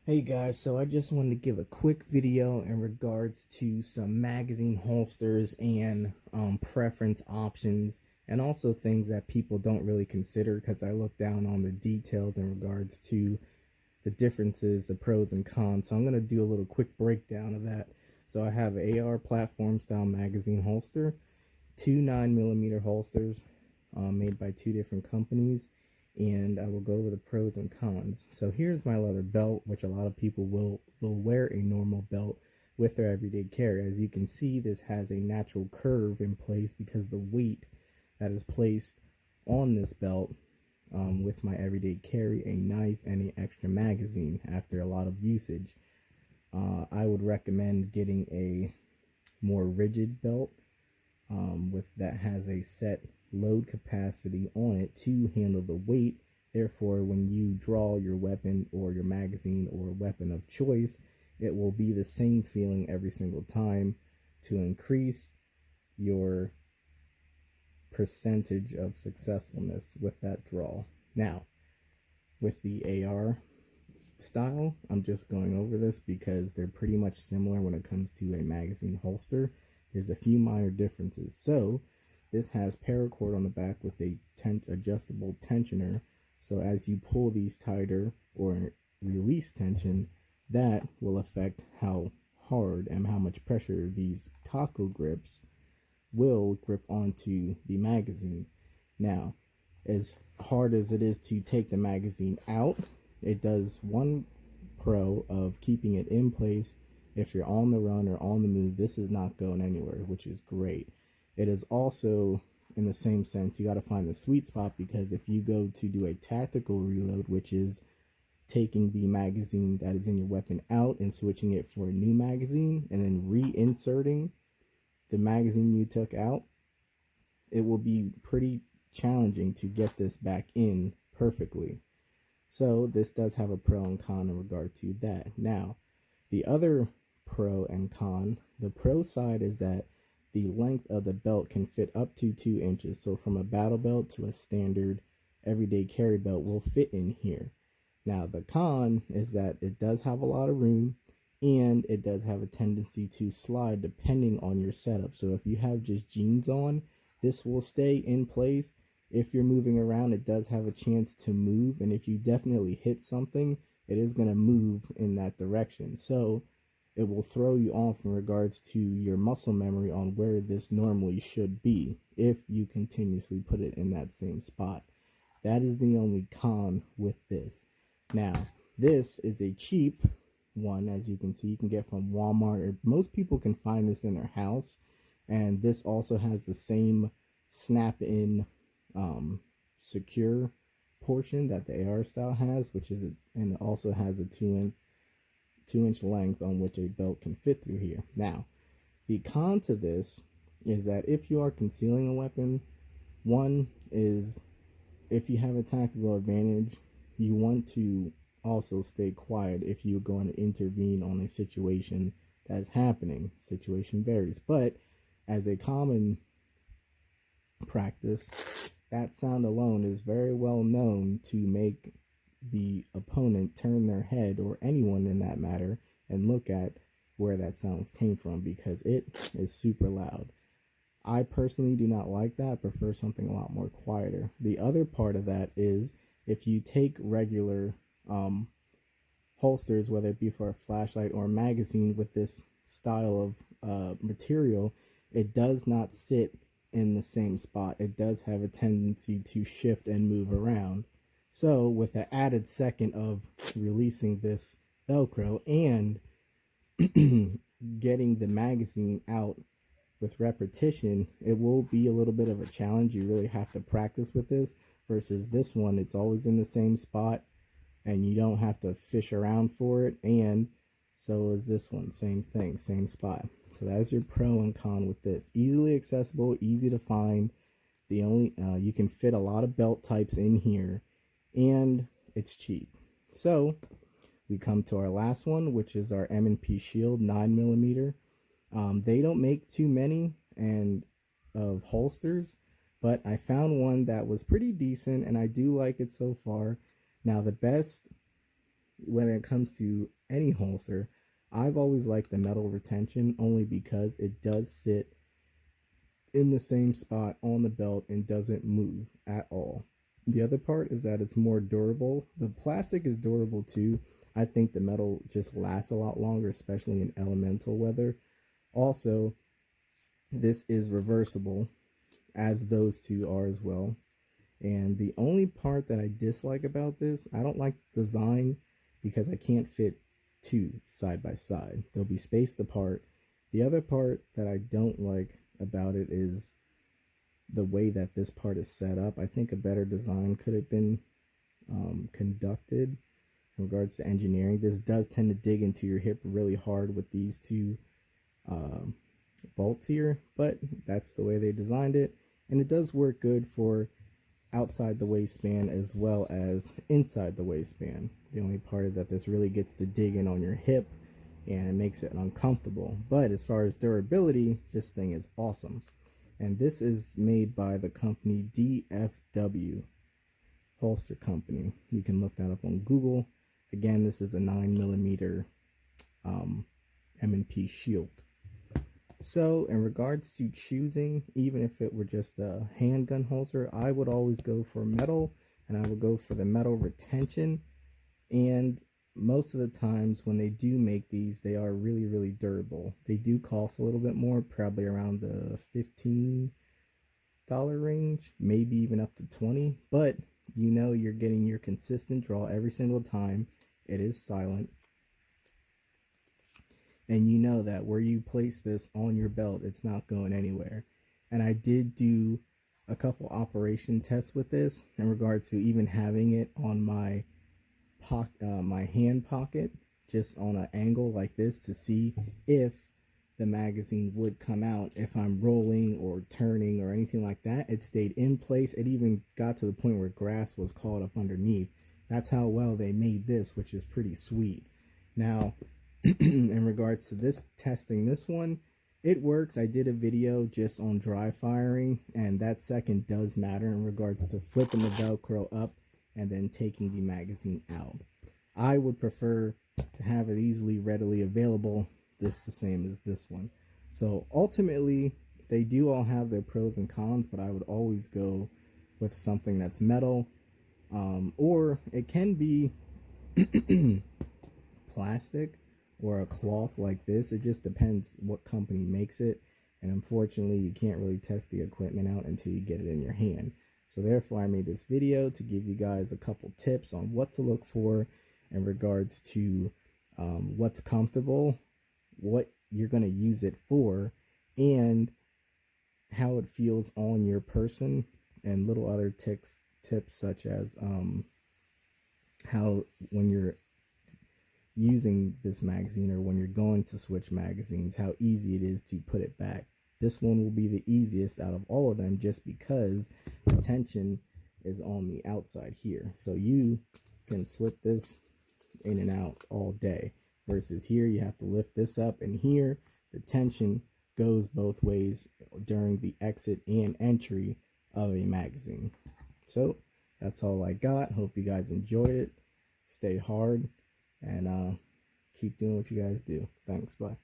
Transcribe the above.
Hey guys, so I just wanted to give a quick video in regards to some magazine holsters and preference options, and also things that people don't really consider because I look down on the details in regards to the differences, the pros and cons. So I'm going to do a little quick breakdown of that. So I have AR platform style magazine holster, two 9mm holsters made by two different companies, and I will go over the pros and cons. So here's my leather belt, which a lot of people will wear a normal belt with their everyday carry. As you can see, this has a natural curve in place because the weight that is placed on this belt with my everyday carry, a knife, and an extra magazine after a lot of usage. I would recommend getting a more rigid belt with that has a set load capacity on it to handle the weight. Therefore, when you draw your weapon or your magazine or weapon of choice, it will be the same feeling every single time to increase your percentage of successfulness with that draw. Now, with the AR style, I'm just going over this because they're pretty much similar when it comes to a magazine holster. There's a few minor differences. So this has paracord on the back with a adjustable tensioner. So as you pull these tighter or release tension, that will affect how hard and how much pressure these taco grips will grip onto the magazine. Now, as hard as it is to take the magazine out, it does one pro of keeping it in place. If you're on the run or on the move, this is not going anywhere, which is great. It is also, in the same sense, you got to find the sweet spot, because if you go to do a tactical reload, which is taking the magazine that is in your weapon out and switching it for a new magazine and then reinserting the magazine you took out, it will be pretty challenging to get this back in perfectly. So this does have a pro and con in regard to that. Now, the other pro and con, the pro side is that the length of the belt can fit up to 2 inches. So from a battle belt to a standard everyday carry belt will fit in here. Now, the con is that it does have a lot of room, and it does have a tendency to slide depending on your setup. So if you have just jeans on, this will stay in place. If you're moving around, it does have a chance to move, and if you definitely hit something, it is going to move in that direction. So it will throw you off in regards to your muscle memory on where this normally should be if you continuously put it in that same spot. That is the only con with this. Now, this is a cheap one. As you can see, you can get from Walmart, or most people can find this in their house. And this also has the same snap-in secure portion that the AR style has, which is and it also has a 2-inch length on which a belt can fit through here. Now, the con to this is that if you are concealing a weapon, one is, if you have a tactical advantage, you want to also stay quiet if you're going to intervene on a situation that's happening. Situation varies, but as a common practice, that sound alone is very well known to make the opponent turn their head, or anyone in that matter, and look at where that sound came from, because it is super loud. I personally do not like that. I prefer something a lot more quieter. The other part of that is, if you take regular holsters, whether it be for a flashlight or a magazine with this style of material, it does not sit in the same spot. It does have a tendency to shift and move around. So with the added second of releasing this Velcro and getting the magazine out with repetition, it will be a little bit of a challenge. You really have to practice with this, versus this one, it's always in the same spot and you don't have to fish around for it. And so is this one, same thing, same spot. So that's your pro and con with this. Easily accessible, easy to find. The only you can fit a lot of belt types in here, and it's cheap. So we come to our last one, which is our M&P Shield 9mm. They don't make too many and of holsters, but I found one that was pretty decent, and I do like it so far. Now, the best when it comes to any holster, I've always liked the metal retention only because it does sit in the same spot on the belt and doesn't move at all. The other part is that it's more durable. The plastic is durable too. I think the metal just lasts a lot longer, especially in elemental weather. Also, this is reversible, as those two are as well. And the only part that I dislike about this, I don't like the design because I can't fit two side by side. They'll be spaced apart. The other part that I don't like about it is the way that this part is set up. I think a better design could have been conducted in regards to engineering. This does tend to dig into your hip really hard with these two bolts here, but that's the way they designed it, and it does work good for outside the waistband as well as inside the waistband. The only part is that this really gets to dig in on your hip and it makes it uncomfortable. But as far as durability, this thing is awesome. And this is made by the company DFW Holster Company. You can look that up on Google. Again, this is a 9mm M&P Shield. So in regards to choosing, even if it were just a handgun holster, I would always go for metal, and I would go for the metal retention. And most of the times when they do make these, they are really, really durable. They do cost a little bit more, probably around the $15 range, maybe even up to $20, but you know you're getting your consistent draw every single time. It is silent. And you know that where you place this on your belt, it's not going anywhere. And I did do a couple operation tests with this in regards to even having it on my my hand pocket, just on an angle like this, to see if the magazine would come out if I'm rolling or turning or anything like that. It stayed in place. It even got to the point where grass was caught up underneath. That's how well they made this, which is pretty sweet. Now, in regards to this testing, this one, it works. I did a video just on dry firing, and that second does matter in regards to flipping the Velcro up and then taking the magazine out. I would prefer to have it easily, readily available, just the same as this one. So ultimately, they do all have their pros and cons, but I would always go with something that's metal, or it can be plastic or a cloth like this. It just depends what company makes it, and unfortunately you can't really test the equipment out until you get it in your hand. So therefore I made this video to give you guys a couple tips on what to look for in regards to what's comfortable, what you're going to use it for, and how it feels on your person, and little other tips such as how when you're using this magazine or when you're going to switch magazines, how easy it is to put it back. This one will be the easiest out of all of them just because the tension is on the outside here. So you can slip this in and out all day, versus here you have to lift this up, and here the tension goes both ways during the exit and entry of a magazine. So that's all I got. Hope you guys enjoyed it. Stay hard and keep doing what you guys do. Thanks. Bye.